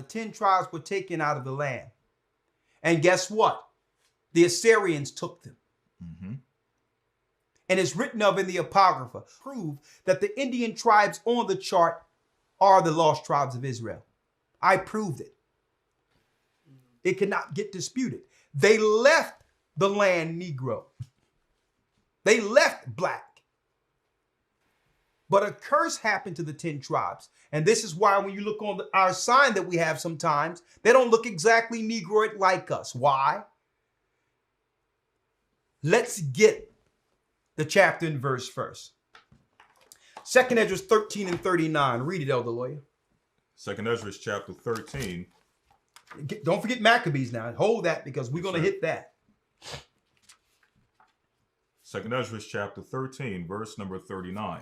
10 tribes were taken out of the land. And guess what? The Assyrians took them. Mm-hmm. And it's written of in the Apocrypha, prove that the Indian tribes on the chart are the lost tribes of Israel. I proved it. It cannot get disputed. They left the land Negro. They left black. But a curse happened to the 10 tribes. And this is why when you look on our sign that we have sometimes, they don't look exactly Negroid like us. Why? Let's get the chapter and verse first. 2nd Esdras 13 and 39. Read it, Elder Lawyer. 2nd Esdras chapter 13. Don't forget Maccabees now. Hold that because we're going to hit that. 2nd Esdras chapter 13, verse number 39.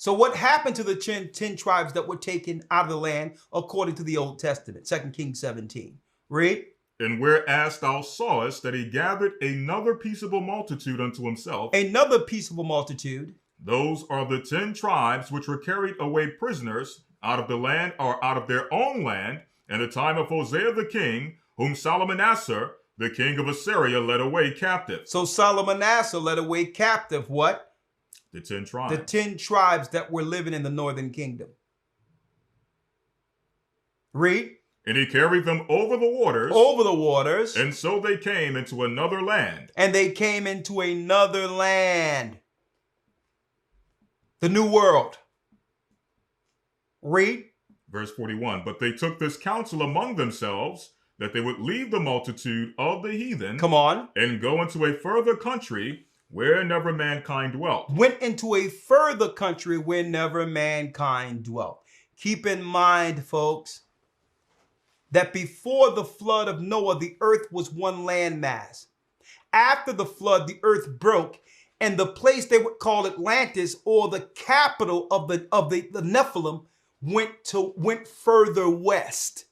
So what happened to the 10 tribes that were taken out of the land according to the Old Testament? 2 Kings 17. Read. And whereas thou sawest that he gathered another peaceable multitude unto himself. Another peaceable multitude. Those are the 10 tribes which were carried away prisoners out of the land or out of their own land in the time of Hosea the king, whom Salmanassar, the king of Assyria, led away captive. So Salmanassar led away captive what? The 10 tribes. The 10 tribes that were living in the northern kingdom. Read. And he carried them over the waters. Over the waters. And so they came into another land. And they came into another land. The new world. Read. Verse 41. But they took this counsel among themselves, that they would leave the multitude of the heathen. Come on. And go into a further country where never mankind dwelt. Went into a further country where never mankind dwelt. Keep in mind, folks, that before the flood of Noah, the earth was one landmass. After the flood, the earth broke, and the place they would call Atlantis, or the capital of the Nephilim, went further west.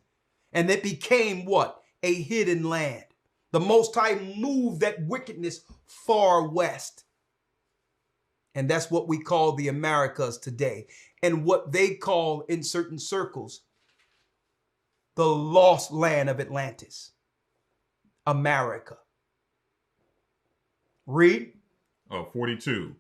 And it became what? A hidden land. The Most High moved that wickedness far west. And that's what we call the Americas today. And what they call in certain circles, the lost land of Atlantis. America. Read. 42.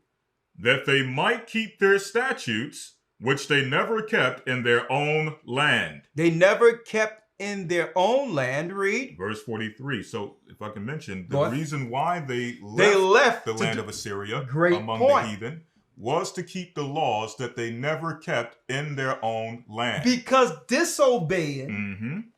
That they might keep their statutes, which they never kept in their own land. They never kept in their own land. Read. Verse 43. So if I can mention, the reason why they left the land of Assyria among the heathen was to keep the laws that they never kept in their own land. Because disobeying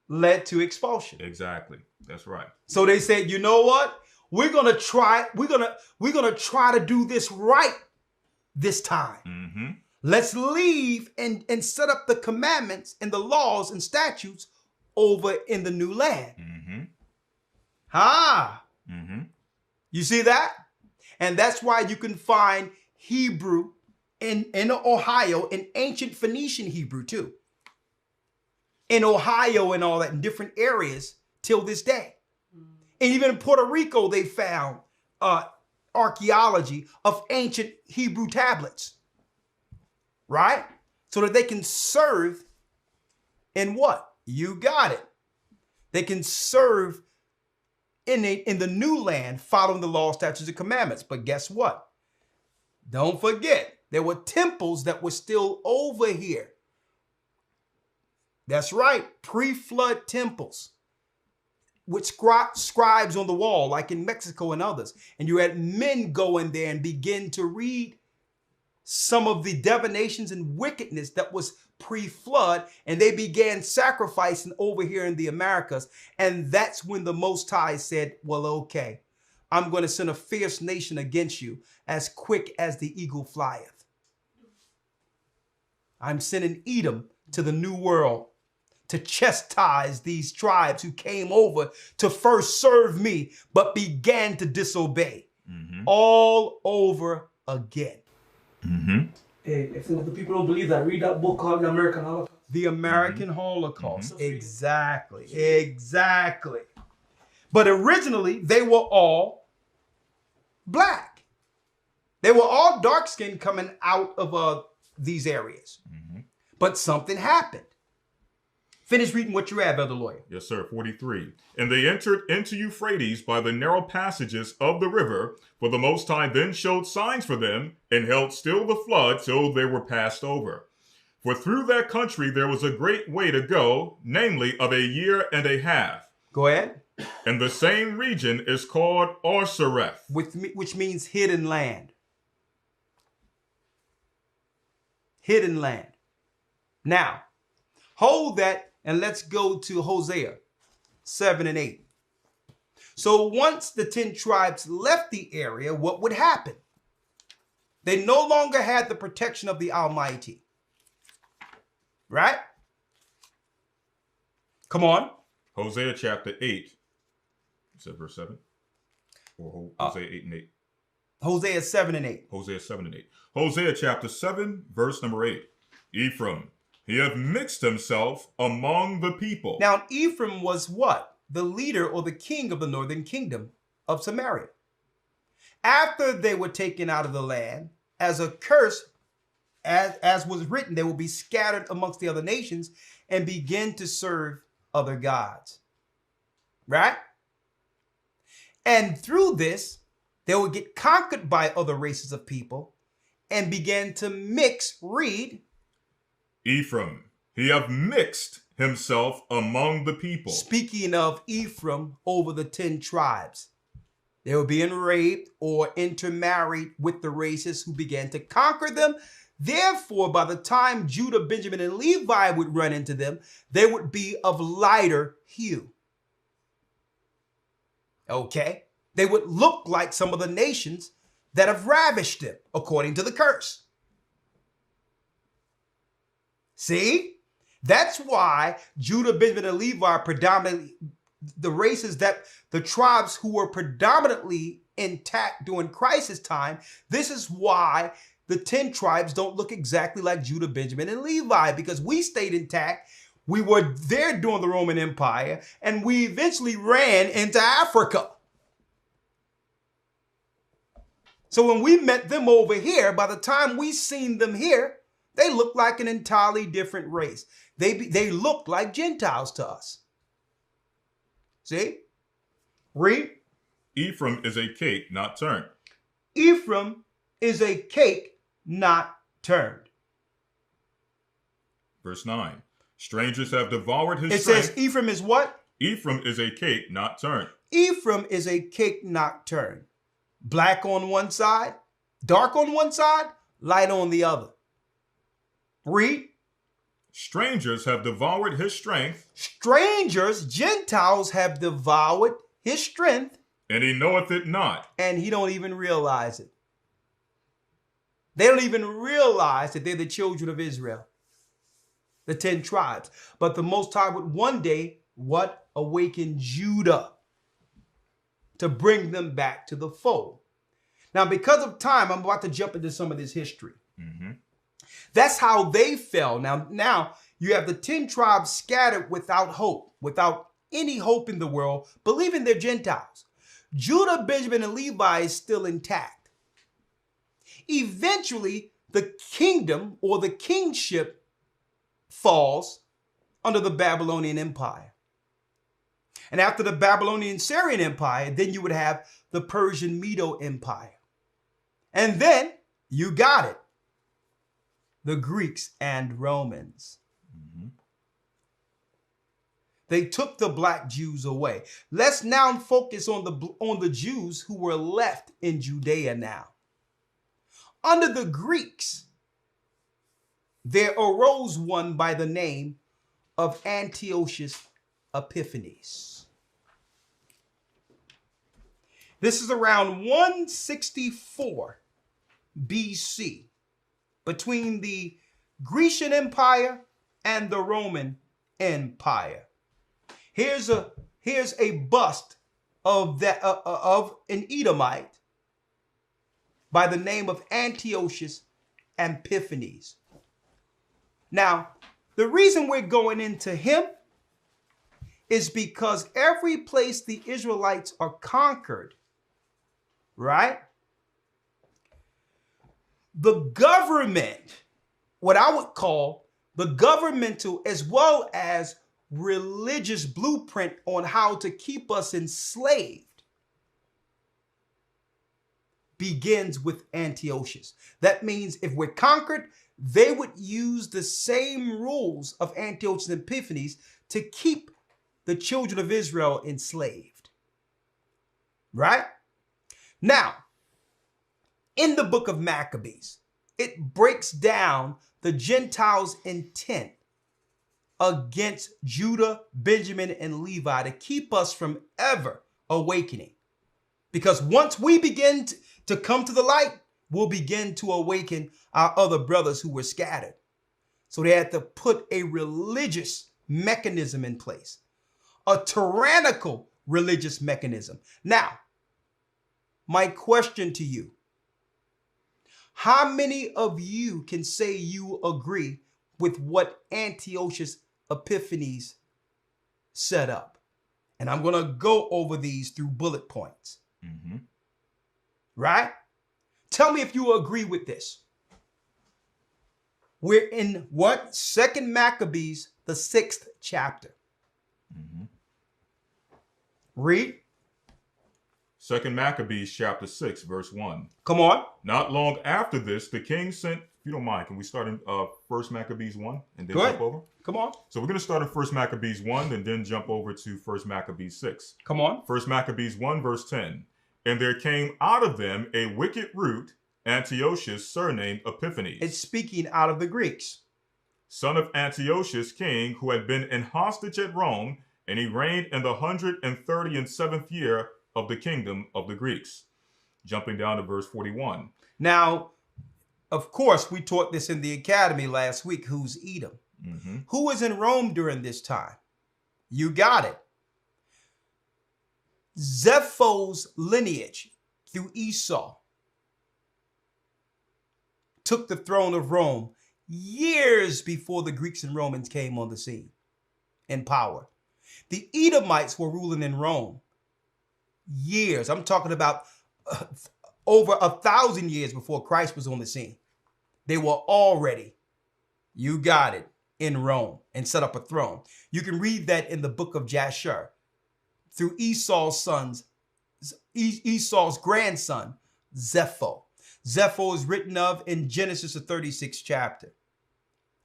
led to expulsion. Exactly. That's right. So they said, you know what? We're gonna try to do this right this time. Let's leave and set up the commandments and the laws and statutes over in the new land. You see that? And that's why you can find Hebrew in Ohio, in ancient Phoenician Hebrew too. In Ohio and all that, in different areas till this day. And even in Puerto Rico, they found archaeology of ancient Hebrew tablets. Right? So that they can serve in what? You got it. They can serve in the new land following the law, statutes, and commandments. But guess what? Don't forget, there were temples that were still over here. That's right. Pre-flood temples with scribes on the wall, like in Mexico and others. And you had men go in there and begin to read some of the divinations and wickedness that was pre-flood, and they began sacrificing over here in the Americas. And that's when the Most High said, well, okay, I'm going to send a fierce nation against you as quick as the eagle flieth. I'm sending Edom to the new world to chastise these tribes who came over to first serve me, but began to disobey all over again. Hey, if the people don't believe that, read that book called The American Holocaust. The American Holocaust. Exactly. Exactly. But originally, they were all black. They were all dark-skinned coming out of these areas. But something happened. Finish reading what you're at, Brother Lawyer. Yes, sir. 43. And they entered into Euphrates by the narrow passages of the river, for the Most High then showed signs for them, and held still the flood till they were passed over. For through that country there was a great way to go, namely of a year and a half. Go ahead. And the same region is called Arsareth, Which means hidden land. Hidden land. Now, hold that and let's go to Hosea 7 and 8. So once the 10 tribes left the area, what would happen? They no longer had the protection of the Almighty. Right? Come on. Hosea chapter 8. You said verse 7? Or Hosea 8 and 8? Hosea 7 and 8. Hosea 7 and 8. Hosea chapter 7, verse number 8. Ephraim, he hath mixed himself among the people. Now, Ephraim was what? The leader or the king of the northern kingdom of Samaria. After they were taken out of the land, as a curse, as was written, they will be scattered amongst the other nations and begin to serve other gods. Right? And through this, they will get conquered by other races of people and begin to mix, read. Ephraim, he hath mixed himself among the people. Speaking of Ephraim over the 10 tribes, they were being raped or intermarried with the races who began to conquer them. Therefore, by the time Judah, Benjamin, and Levi would run into them, they would be of lighter hue. Okay? They would look like some of the nations that have ravished them, according to the curse. See? That's why Judah, Benjamin, and Levi are predominantly the races that the tribes who were predominantly intact during crisis time. This is why the 10 tribes don't look exactly like Judah, Benjamin, and Levi, because we stayed intact. We were there during the Roman Empire, and we eventually ran into Africa. So when we met them over here, by the time we seen them here, they looked like an entirely different race. They looked like Gentiles to us. See? Read. Ephraim is a cake not turned. Ephraim is a cake not turned. Verse 9. Strangers have devoured his It strength. says Ephraim is what? Ephraim is a cake not turned. Ephraim is a cake not turned. Black on one side, dark on one side, light on the other. Read. Strangers have devoured his strength. Strangers, Gentiles, have devoured his strength. And he knoweth it not. And he don't even realize it. They don't even realize that they're the children of Israel. The 10 tribes. But the Most High would one day, what? Awaken Judah to bring them back to the fold. Now, because of time, I'm about to jump into some of this history. Mm-hmm. That's how they fell. Now you have the 10 tribes scattered without hope, without any hope in the world, believing they're Gentiles. Judah, Benjamin, and Levi is still intact. Eventually, the kingdom or the kingship falls under the Babylonian Empire. And after the Babylonian Syrian Empire, then you would have the Persian Medo Empire. And then you got it. The Greeks and Romans. Mm-hmm. They took the black Jews away. Let's now focus on the Jews who were left in Judea now. Under the Greeks, there arose one by the name of Antiochus Epiphanes. This is around 164 BC, between the Grecian Empire and the Roman Empire. Here's a bust of an Edomite by the name of Antiochus Epiphanes. Now, the reason we're going into him is because every place the Israelites are conquered, right? The government, what I would call the governmental as well as religious blueprint on how to keep us enslaved begins with Antiochus. That means if we're conquered, they would use the same rules of Antiochus Epiphanes to keep the children of Israel enslaved. Right? Now, in the book of Maccabees, it breaks down the Gentiles' intent against Judah, Benjamin, and Levi to keep us from ever awakening. Because once we begin to come to the light, we'll begin to awaken our other brothers who were scattered. So they had to put a religious mechanism in place, a tyrannical religious mechanism. Now, my question to you, how many of you can say you agree with what Antiochus Epiphanes set up? And I'm going to go over these through bullet points. Mm-hmm. Right? Tell me if you agree with this. We're in what? 2nd Maccabees, the 6th chapter. Mm-hmm. Read. 2nd Maccabees chapter 6, verse 1. Come on. Not long after this, the king sent, if you don't mind, can we start in 1st Maccabees 1 and then Go jump ahead. over? Come on. So we're going to start in 1st Maccabees 1 and then jump over to 1st Maccabees 6. Come on. 1st Maccabees 1, verse 10. And there came out of them a wicked root, Antiochus, surnamed Epiphanes. It's speaking out of the Greeks. Son of Antiochus, king, who had been an hostage at Rome, and he reigned in the 137th year of the kingdom of the Greeks. Jumping down to verse 41. Now, of course, we taught this in the academy last week. Who's Edom? Mm-hmm. Who was in Rome during this time? You got it. Zephon's lineage through Esau took the throne of Rome years before the Greeks and Romans came on the scene in power. The Edomites were ruling in Rome years. I'm talking about over 1,000 years before Christ was on the scene. They were already, you got it, in Rome and set up a throne. You can read that in the book of Jasher through Esau's grandson, Zepho. Zepho is written of in Genesis, the 36th chapter.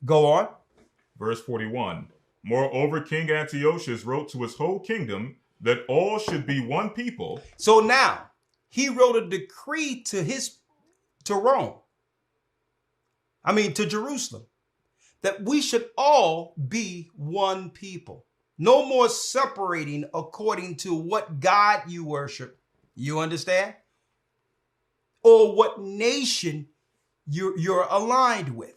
Go on. Verse 41. Moreover, King Antiochus wrote to his whole kingdom that all should be one people. So now he wrote a decree to Rome. To Jerusalem, that we should all be one people. No more separating according to what God you worship. You understand? Or what nation you're aligned with.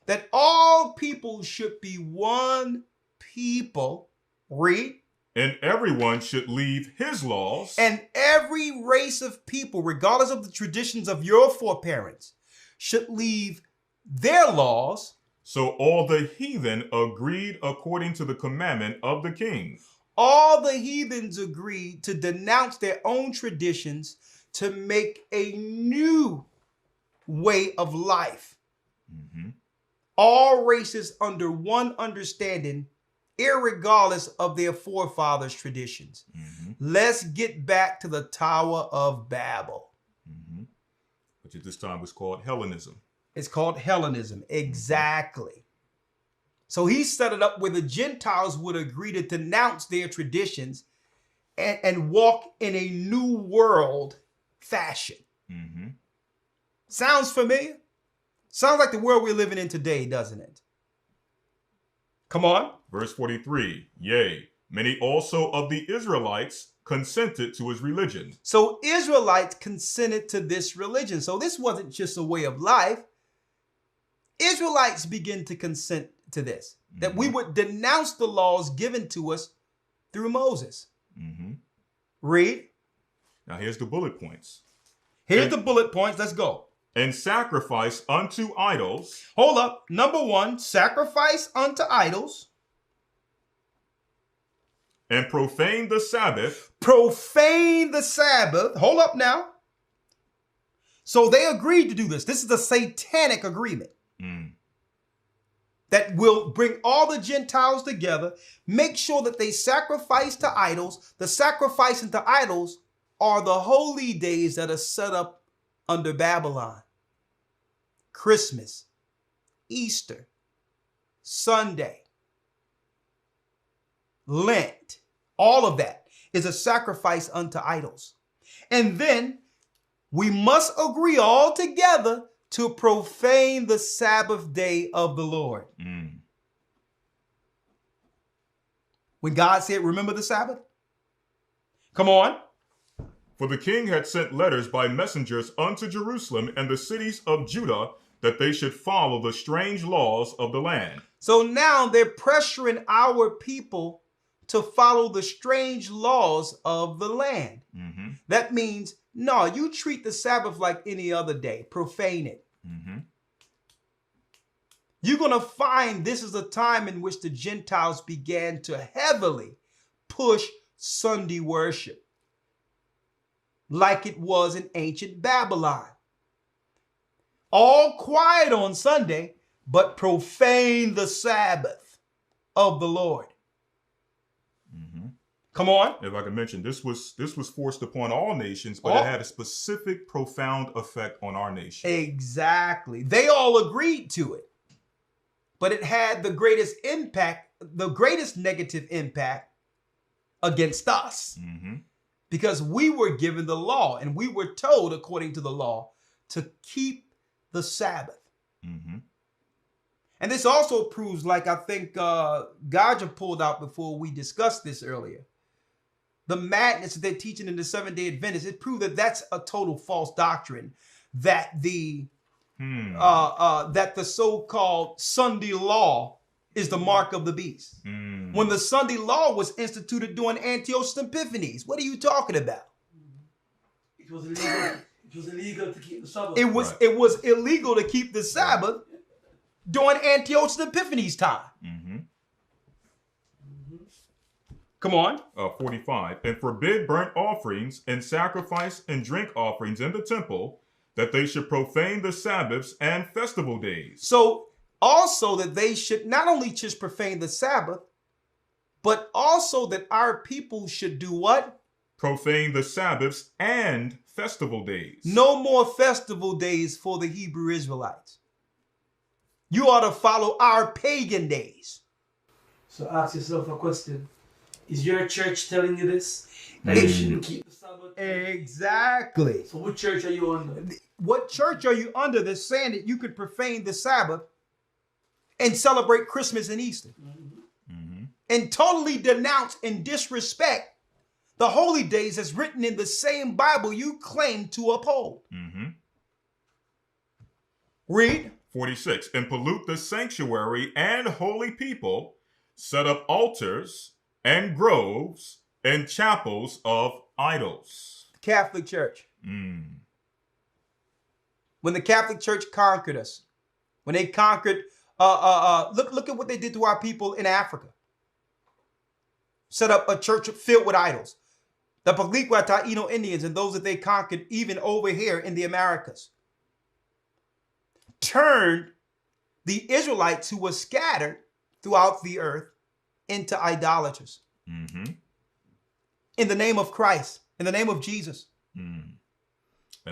That all people should be one people. Read. And everyone should leave his laws. And every race of people, regardless of the traditions of your foreparents, should leave their laws. So all the heathen agreed according to the commandment of the king. All the heathens agreed to denounce their own traditions to make a new way of life. Mm-hmm. All races under one understanding, irregardless of their forefathers' traditions. Mm-hmm. Let's get back to the Tower of Babel. Mm-hmm. Which at this time was called Hellenism. It's called Hellenism. Exactly. So he set it up where the Gentiles would agree to denounce their traditions and walk in a new world fashion. Mm-hmm. Sounds familiar? Sounds like the world we're living in today, doesn't it? Come on. Verse 43. Yea, many also of the Israelites consented to his religion. So Israelites consented to this religion. So this wasn't just a way of life. Israelites begin to consent to this, that we would denounce the laws given to us through Moses. Mm-hmm. Read. Now here's the bullet points. Here's the bullet points. Let's go. And sacrifice unto idols. Hold up. Number 1, sacrifice unto idols. And profane the Sabbath. Profane the Sabbath. Hold up now. So they agreed to do this. This is a satanic agreement. Mm. that will bring all the Gentiles together, make sure that they sacrifice to idols. The sacrificing to idols are the holy days that are set up under Babylon. Christmas, Easter, Sunday, Lent, all of that is a sacrifice unto idols. And then we must agree all together to profane the Sabbath day of the Lord. When God said, remember the Sabbath? Come on. For the king had sent letters by messengers unto Jerusalem and the cities of Judah that they should follow the strange laws of the land. So now they're pressuring our people to follow the strange laws of the land. That means, no, you treat the Sabbath like any other day. Profane it. You're going to find this is a time in which the Gentiles began to heavily push Sunday worship like it was in ancient Babylon. All quiet on Sunday, but profane the Sabbath of the Lord. Come on. If I could mention, this was forced upon all nations, but it had a specific profound effect on our nation. Exactly. They all agreed to it, but it had the greatest impact, the greatest negative impact against us. Because we were given the law and we were told, according to the law, to keep the Sabbath. And this also proves, like I think Gocc pulled out before we discussed this earlier, the madness that they're teaching in the Seventh-day Adventists. It proved that that's a total false doctrine, that the so-called Sunday law is the mark of the beast. When the Sunday law was instituted during Antiochus Epiphanes. What are you talking about? It was illegal. It was illegal to keep the Sabbath. It was illegal to keep the Sabbath during Antiochus Epiphanes' time. Come on. 45. And forbid burnt offerings and sacrifice and drink offerings in the temple, that they should profane the Sabbaths and festival days. So also that they should not only just profane the Sabbath, but also that our people should do what? Profane the Sabbaths and festival days. No more festival days for the Hebrew Israelites. You ought to follow our pagan days. So ask yourself a question. Is your church telling you this? That you shouldn't keep the Sabbath? Exactly. So what church are you under? What church are you under that's saying that you could profane the Sabbath and celebrate Christmas and Easter? And totally denounce and disrespect the holy days as written in the same Bible you claim to uphold. Read. 46. And pollute the sanctuary and holy people, set up altars and groves and chapels of idols. Catholic Church. When the Catholic Church conquered us, when they conquered, look at what they did to our people in Africa. Set up a church filled with idols. The Palikwa Taino Indians and those that they conquered even over here in the Americas turned the Israelites who were scattered throughout the earth into idolaters. In the name of Christ, in the name of Jesus. And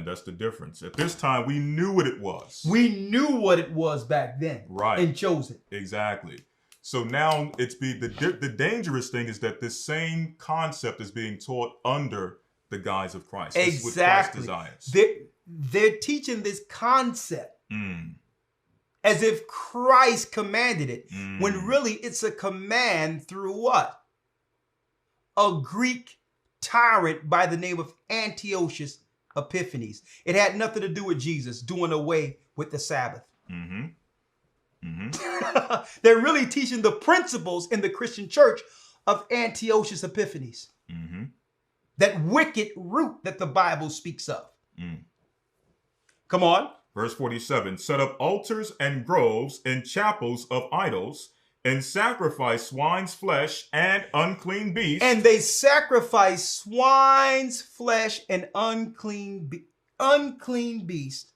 that's the difference. At this time, we knew what it was. We knew what it was back then. Right. And chose it. Exactly. So now the dangerous thing is that this same concept is being taught under the guise of Christ. This Exactly. is what Christ desires. They're teaching this concept as if Christ commanded it, when really it's a command through what? A Greek tyrant by the name of Antiochus Epiphanes. It had nothing to do with Jesus doing away with the Sabbath. They're really teaching the principles in the Christian church of Antiochus Epiphanes. That wicked root that the Bible speaks of. Come on. Verse 47, set up altars and groves and chapels of idols, and sacrifice swine's flesh and unclean beasts. And they sacrifice swine's flesh and unclean beast.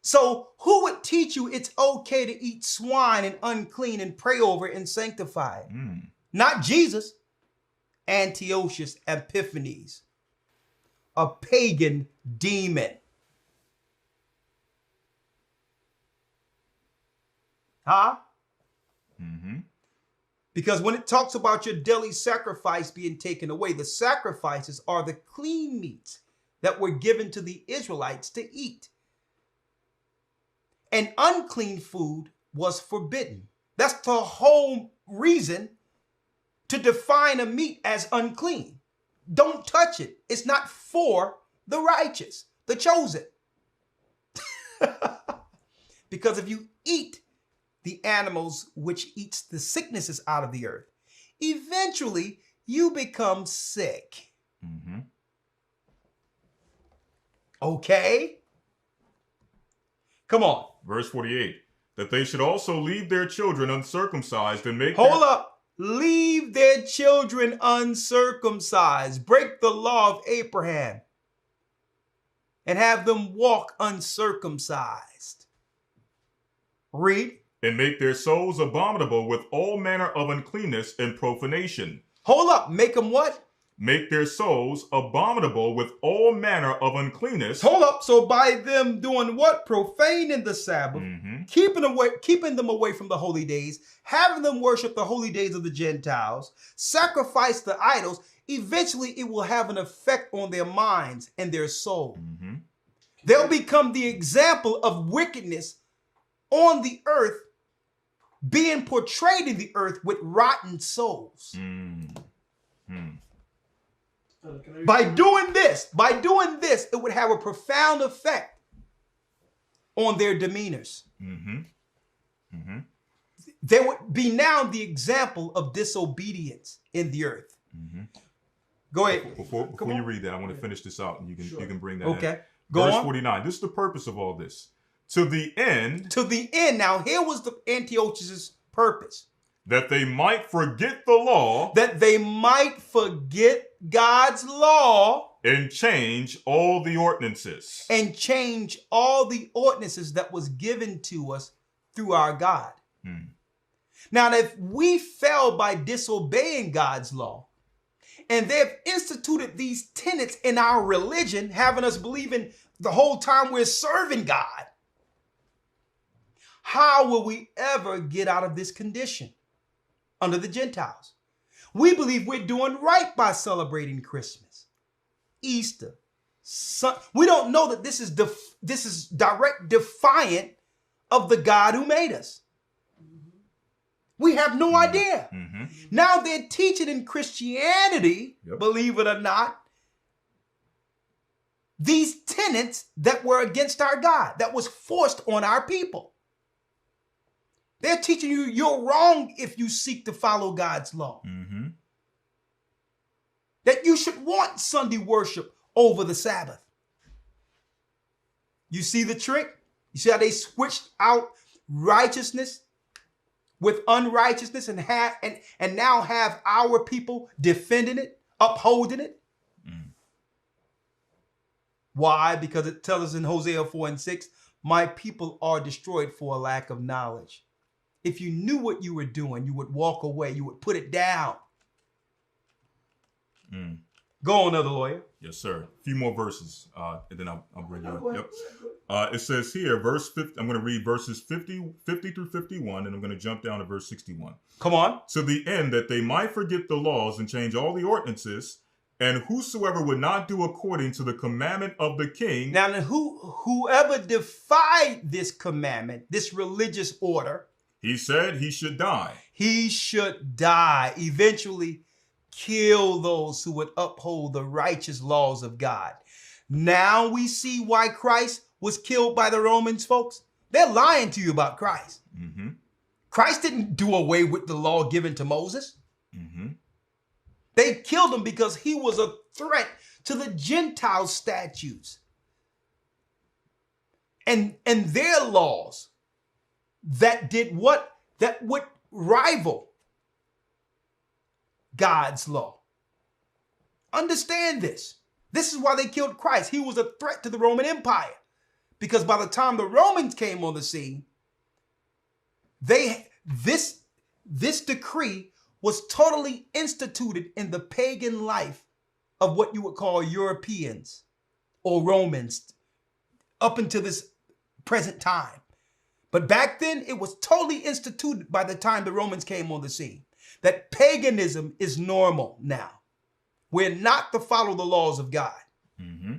So who would teach you it's okay to eat swine and unclean and pray over it and sanctify it? Not Jesus. Antiochus Epiphanes, a pagan demon. Huh? Because when it talks about your daily sacrifice being taken away, the sacrifices are the clean meats that were given to the Israelites to eat. And unclean food was forbidden. That's the whole reason to define a meat as unclean. Don't touch it. It's not for the righteous, the chosen. Because if you eat the animals which eats the sicknesses out of the earth, eventually you become sick. Okay? Come on. Verse 48, that they should also leave their children uncircumcised and make Hold up. Leave their children uncircumcised. Break the law of Abraham and have them walk uncircumcised. Read. And make their souls abominable with all manner of uncleanness and profanation. Hold up. Make them what? Make their souls abominable with all manner of uncleanness. Hold up. So by them doing what? Profaning the Sabbath, keeping them away from the holy days, having them worship the holy days of the Gentiles, sacrifice the idols, eventually it will have an effect on their minds and their soul. They'll become the example of wickedness on the earth, being portrayed in the earth with rotten souls. By doing this, it would have a profound effect on their demeanors. They would be now the example of disobedience in the earth. Go ahead. Before you read that, I want to finish this out, and you can bring that in. Okay. Go Verse on. 49. This is the purpose of all this. To the end. To the end. Now, here was the Antiochus' purpose. That they might forget the law. That they might forget God's law. And change all the ordinances. And change all the ordinances that was given to us through our God. Now, if we fell by disobeying God's law, and they've instituted these tenets in our religion, having us believing the whole time we're serving God, how will we ever get out of this condition under the Gentiles? We believe we're doing right by celebrating Christmas, Easter. We don't know that this is direct defiant of the God who made us. We have no idea. Now they're teaching in Christianity, believe it or not, these tenets that were against our God, that was forced on our people. They're teaching you you're wrong if you seek to follow God's law. That you should want Sunday worship over the Sabbath. You see the trick? You see how they switched out righteousness with unrighteousness and now have our people defending it, upholding it? Why? Because it tells us in Hosea 4:6, my people are destroyed for a lack of knowledge. If you knew what you were doing, you would walk away. You would put it down. Go on, other lawyer. Yes, sir. A few more verses, and then I'll bring you up. Yep. It says here, verse 50. I'm going to read verses 50 through 51, and I'm going to jump down to verse 61. Come on. To the end that they might forget the laws and change all the ordinances, and whosoever would not do according to the commandment of the king. Now, whoever defied this commandment, this religious order, he said he should die. He should die. Eventually kill those who would uphold the righteous laws of God. Now we see why Christ was killed by the Romans, folks. They're lying to you about Christ. Christ didn't do away with the law given to Moses. They killed him because he was a threat to the Gentile statutes and their laws that did what? That would rival God's law. Understand this. This is why they killed Christ. He was a threat to the Roman Empire Because by the time the Romans came on the scene, this decree was totally instituted in the pagan life of what you would call Europeans or Romans up until this present time. But back then, it was totally instituted by the time the Romans came on the scene. That paganism is normal now. We're not to follow the laws of God. Mm-hmm.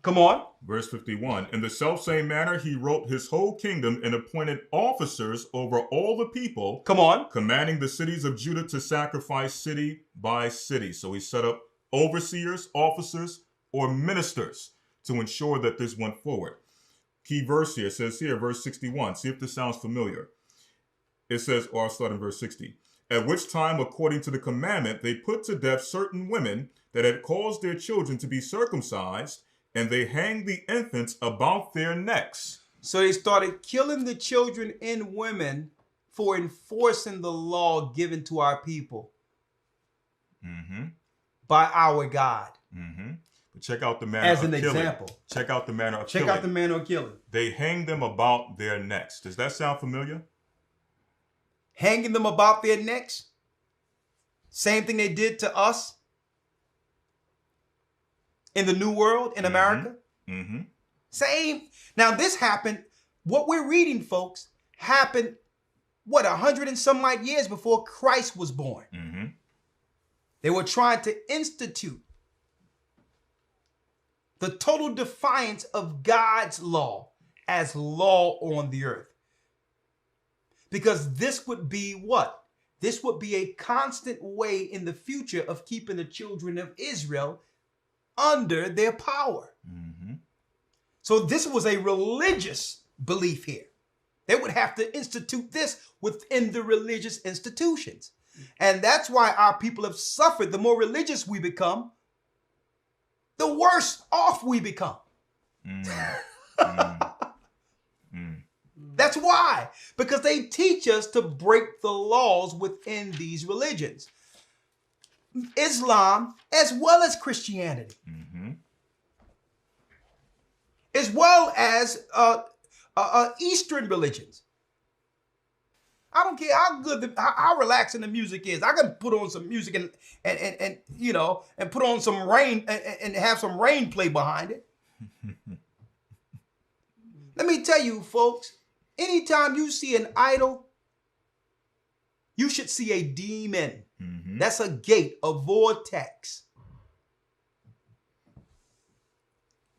Come on. Verse 51, in the selfsame manner, he wrote his whole kingdom and appointed officers over all the people. Come on. Commanding the cities of Judah to sacrifice city by city. So he set up overseers, officers, or ministers to ensure that this went forward. Key verse here says here, verse 61. See if this sounds familiar. It says, or I'll start in verse 60. At which time, according to the commandment, they put to death certain women that had caused their children to be circumcised, and they hanged the infants about their necks. So they started killing the children and women for enforcing the law given to our people by our God. But check out the manner As of an killing. example. Check out the manner of killing. Check out the manner of killing. They hang them about their necks. Does that sound familiar? Hanging them about their necks. Same thing they did to us in the New World in America. Same. Now this happened, what we're reading, folks, happened, 100 and some odd years before Christ was born. They were trying to institute the total defiance of God's law as law on the earth. Because this would be what? This would be a constant way in the future of keeping the children of Israel under their power. So this was a religious belief here. They would have to institute this within the religious institutions. And that's why our people have suffered. The more religious we become, the worse off we become. That's why. Because they teach us to break the laws within these religions. Islam, as well as Christianity. As well as Eastern religions. I don't care how good, how relaxing the music is. I can put on some music and you know, and put on some rain and have some rain play behind it. Let me tell you, folks, anytime you see an idol, you should see a demon. That's a gate, a vortex.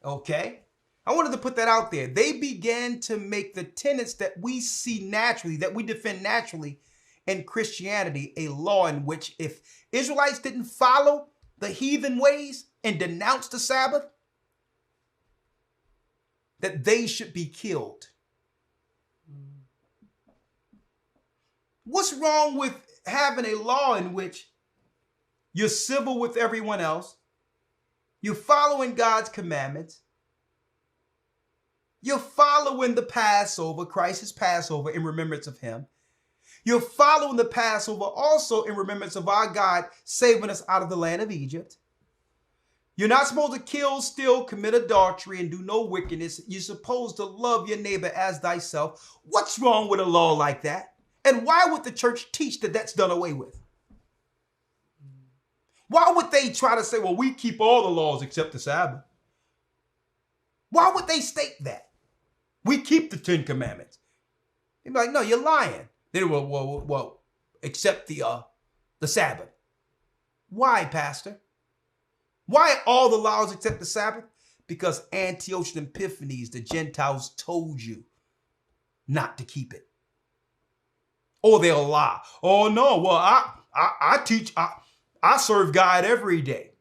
Okay? I wanted to put that out there. They began to make the tenets that we see naturally, that we defend naturally in Christianity, a law in which if Israelites didn't follow the heathen ways and denounce the Sabbath, that they should be killed. What's wrong with having a law in which you're civil with everyone else, you're following God's commandments, you're following the Passover, Christ's Passover, in remembrance of him. You're following the Passover also in remembrance of our God saving us out of the land of Egypt. You're not supposed to kill, steal, commit adultery, and do no wickedness. You're supposed to love your neighbor as thyself. What's wrong with a law like that? And why would the church teach that that's done away with? Why would they try to say, well, we keep all the laws except the Sabbath? Why would they state that? We keep the 10 Commandments. They'd be like, no, you're lying. They well, except the Sabbath. Why, Pastor? Why all the laws except the Sabbath? Because Antiochus Epiphanes, the Gentiles, told you not to keep it. Or they'll lie. Oh no, well, I teach, I serve God every day.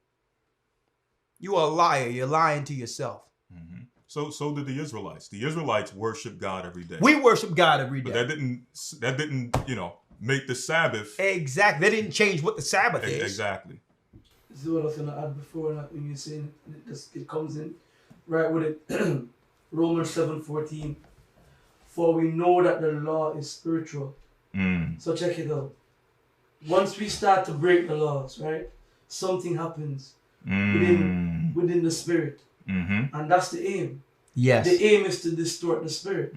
You are a liar. You're lying to yourself. So did the Israelites. The Israelites worship God every day. We worship God every day. But that didn't, make the Sabbath. Exactly. They didn't change what the Sabbath is. Exactly. This is what I was going to add before, when you're saying it comes in right with it. Romans 7:14. For we know that the law is spiritual. So check it out. Once we start to break the laws, right, something happens within the spirit. And that's the aim. Yes. The aim is to distort the spirit.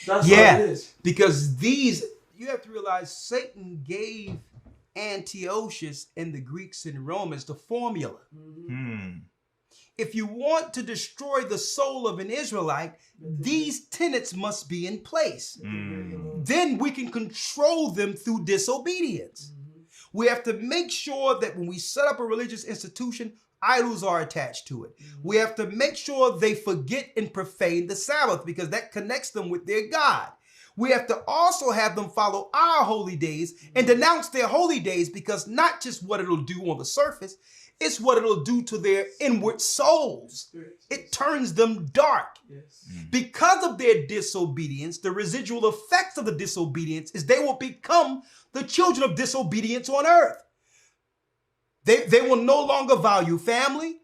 That's Yeah, what it is. because you have to realize Satan gave Antiochus and the Greeks and Romans the formula. If you want to destroy the soul of an Israelite, these tenets must be in place. Then we can control them through disobedience. We have to make sure that when we set up a religious institution, idols are attached to it. We have to make sure they forget and profane the Sabbath because that connects them with their God. We have to also have them follow our holy days and denounce their holy days because not just what it'll do on the surface, it's what it'll do to their inward souls. It turns them dark. Because of their disobedience, the residual effects of the disobedience is they will become the children of disobedience on earth. They will no longer value family,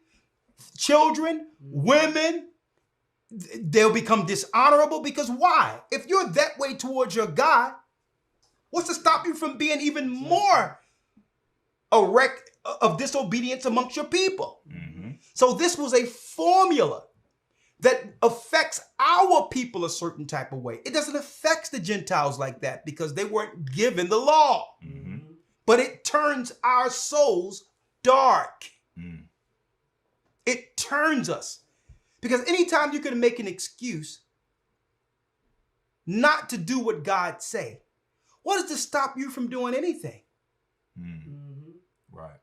children, women. They'll become dishonorable because why? If you're that way towards your God, what's to stop you from being even more a wreck of disobedience amongst your people? So this was a formula that affects our people a certain type of way. It doesn't affect the Gentiles like that because they weren't given the law. But it turns our souls dark. It turns us. Because anytime you can make an excuse not to do what God say, what is to stop you from doing anything? Right.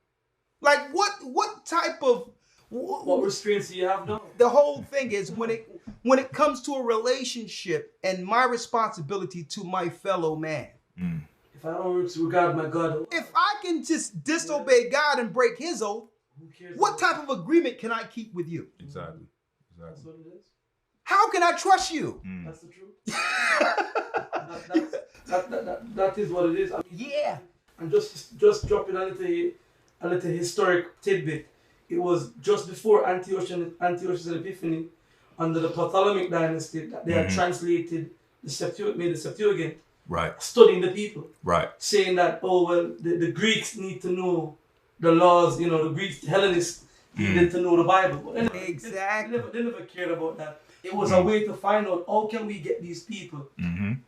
Like what type of What restraints do you have now? the whole thing is when it comes to a relationship and my responsibility to my fellow man. If I don't regard my God, If I can just disobey God and break his oath, who cares? what type of agreement can I keep with you? Exactly. That's what it is. How can I trust you? That's the truth. that is what it is. I mean, Yeah. And just dropping a little historic tidbit. It was just before Antiochus Epiphanes, under the Ptolemaic dynasty, that they had translated made the Septuagint, Right. studying the people, Right. saying that, oh well, the Greeks need to know the laws. You know, the Greeks, the Hellenists needed to know the Bible. But anyway, Exactly. They never cared about that. It was a way to find out how can we get these people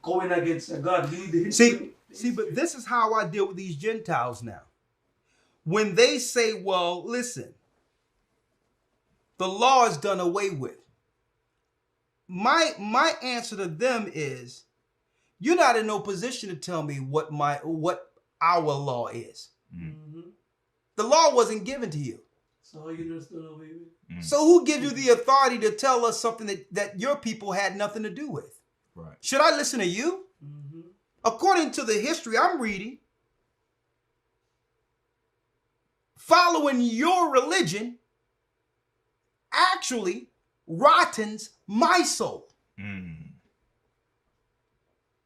going against their God. We need the history. See, but this is how I deal with these Gentiles now. When they say, well, listen, the law is done away with. My answer to them is, you're not in no position to tell me what our law is. The law wasn't given to you. So you just done away with. So who gives you the authority to tell us something that your people had nothing to do with? Right. Should I listen to you? According to the history I'm reading, following your religion actually rottens my soul.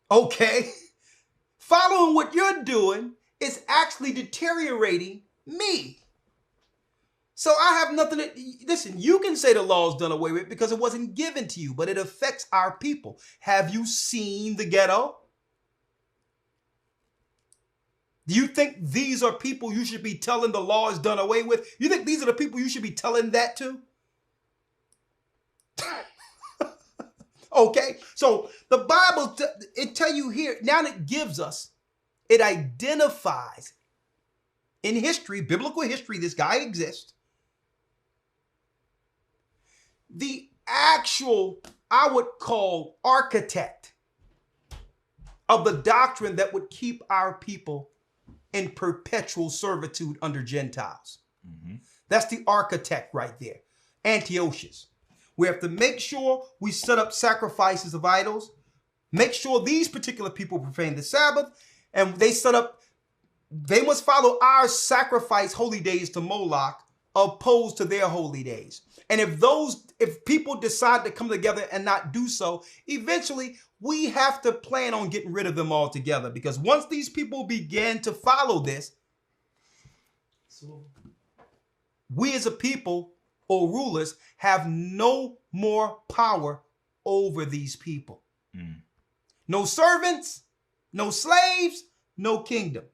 Okay? Following what you're doing is actually deteriorating me. So I have nothing to, listen, you can say the law is done away with because it wasn't given to you, but it affects our people. Have you seen the ghetto? Do you think these are people you should be telling the law is done away with? You think these are the people you should be telling that to? Okay, so the Bible, it tell you here, now it gives us, it identifies in history, biblical history, this guy exists. The actual, I would call, architect of the doctrine that would keep our people in perpetual servitude under Gentiles. That's the architect right there, Antiochus. We have to make sure we set up sacrifices of idols, make sure these particular people profane the Sabbath, and they must follow our sacrifice holy days to Moloch, opposed to their holy days. And if people decide to come together and not do so, eventually we have to plan on getting rid of them altogether, because once these people begin to follow this, we as a people or rulers have no more power over these people. No servants, no slaves, no kingdom.